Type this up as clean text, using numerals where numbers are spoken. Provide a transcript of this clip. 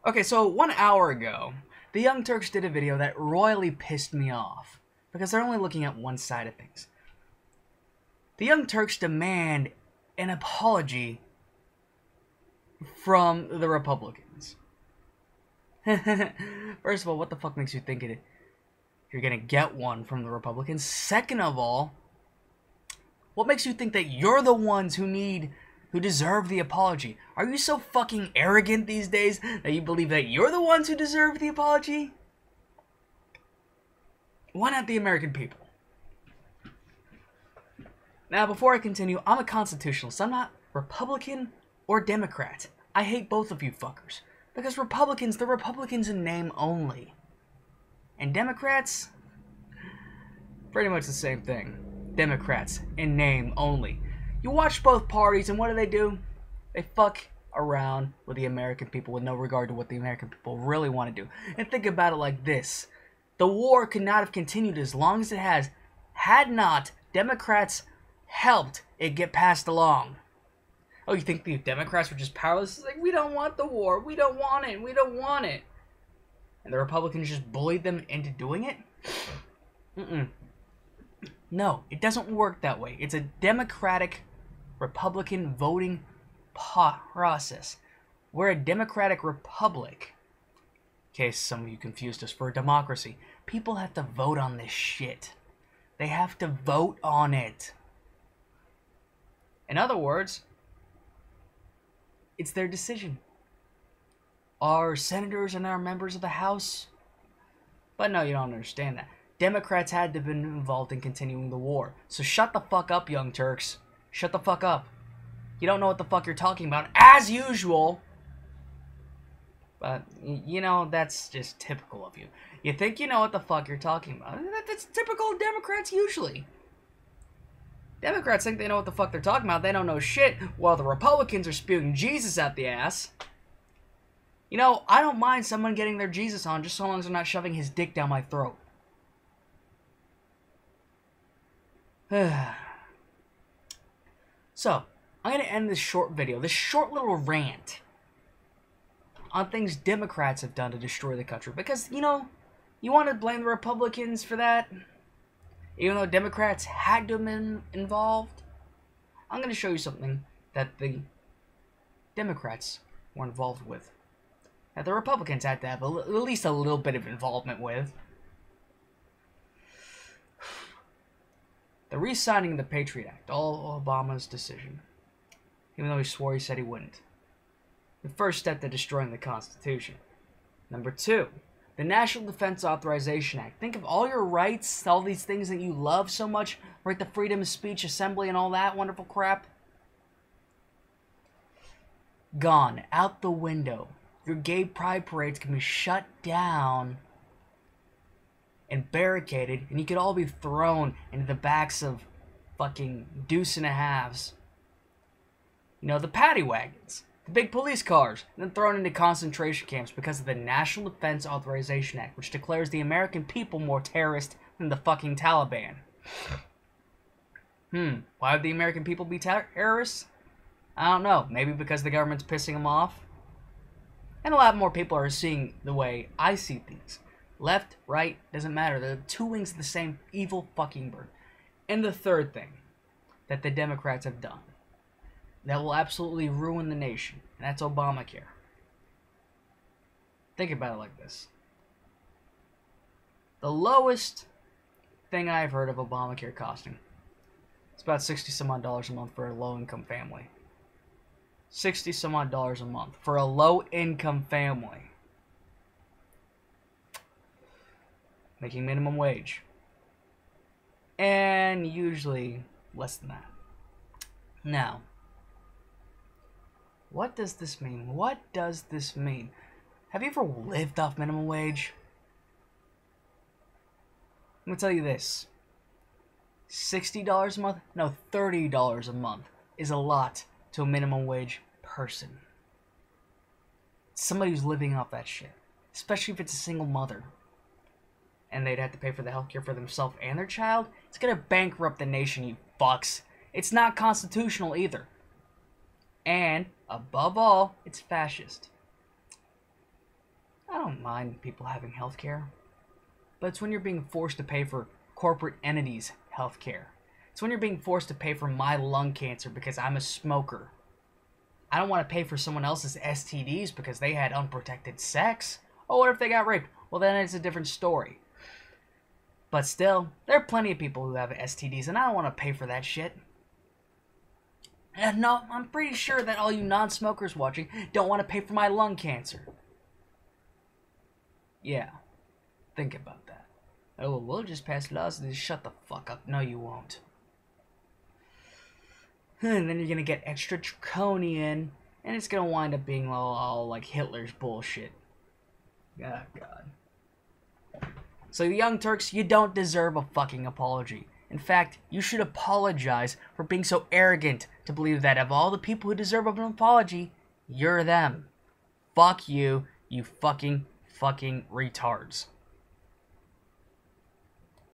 Okay, so 1 hour ago, the Young Turks did a video that royally pissed me off because they're only looking at one side of things. The Young Turks demand an apology from the Republicans. First of all, what the fuck makes you think you're gonna get one from the Republicans? Second of all, what makes you think that you're the ones who deserve the apology? Are you so fucking arrogant these days that you believe that you're the ones who deserve the apology? Why not the American people? Now, before I continue, I'm a constitutionalist. I'm not Republican or Democrat. I hate both of you fuckers. Because Republicans, they're Republicans in name only. And Democrats, pretty much the same thing. Democrats in name only. You watch both parties and what do? They fuck around with the American people with no regard to what the American people really want to do. And think about it like this. The war could not have continued as long as it has had not Democrats helped it get passed along. Oh, you think the Democrats were just powerless? It's like, we don't want the war. We don't want it. We don't want it. And the Republicans just bullied them into doing it? No, it doesn't work that way. It's a democratic Republican voting process. We're a democratic republic. In case some of you confused us for a democracy. People have to vote on this shit. They have to vote on it. In other words, it's their decision. Our senators and our members of the House. But no, you don't understand that. Democrats had to have been involved in continuing the war. So shut the fuck up, Young Turks. Shut the fuck up. You don't know what the fuck you're talking about, as usual. But, you know, that's just typical of you. You think you know what the fuck you're talking about. That's typical of Democrats usually. Democrats think they know what the fuck they're talking about. They don't know shit, while the Republicans are spewing Jesus out the ass. You know, I don't mind someone getting their Jesus on just so long as they're not shoving his dick down my throat. So, I'm going to end this short video, this short little rant, on things Democrats have done to destroy the country. Because, you know, you want to blame the Republicans for that? Even though Democrats had to have been involved? I'm going to show you something that the Democrats were involved with. That the Republicans had to have at least a little bit of involvement with. The re-signing of the Patriot Act, all Obama's decision. Even though he swore he said he wouldn't. The first step to destroying the Constitution. Number 2, the National Defense Authorization Act. Think of all your rights, all these things that you love so much, right? The freedom of speech, assembly, and all that wonderful crap. Gone, out the window. Your gay pride parades can be shut down and barricaded, and you could all be thrown into the backs of fucking deuce and a halves. You know, the paddy wagons, the big police cars, and then thrown into concentration camps because of the National Defense Authorization Act, which declares the American people more terrorist than the fucking Taliban. Why would the American people be terrorists? I don't know. Maybe because the government's pissing them off? And a lot more people are seeing the way I see things. Left, right, doesn't matter. They're two wings of the same evil fucking bird. And the third thing that the Democrats have done that will absolutely ruin the nation, and that's Obamacare. Think about it like this. The lowest thing I've heard of Obamacare costing, it's about $60-some odd a month for a low-income family. $60-some odd a month for a low-income family. Making minimum wage. And usually less than that. Now, what does this mean? What does this mean? Have you ever lived off minimum wage? I'm gonna tell you this. $60 a month? No, $30 a month is a lot to a minimum wage person. Somebody who's living off that shit. Especially if it's a single mother. And they'd have to pay for the healthcare for themselves and their child. It's gonna bankrupt the nation, you fucks. It's not constitutional either. And, above all, it's fascist. I don't mind people having health care. But it's when you're being forced to pay for corporate entities' health care. It's when you're being forced to pay for my lung cancer because I'm a smoker. I don't want to pay for someone else's STDs because they had unprotected sex. Oh, what if they got raped? Well, then it's a different story. But still, there are plenty of people who have STDs, and I don't want to pay for that shit. And no, I'm pretty sure that all you non-smokers watching don't want to pay for my lung cancer. Yeah, think about that. Oh, well, we'll just pass laws and just shut the fuck up. No, you won't. And then you're gonna get extra draconian, and it's gonna wind up being all like Hitler's bullshit. Oh, God. So, Young Turks, you don't deserve a fucking apology. In fact, you should apologize for being so arrogant to believe that of all the people who deserve an apology, you're them. Fuck you, you fucking retards.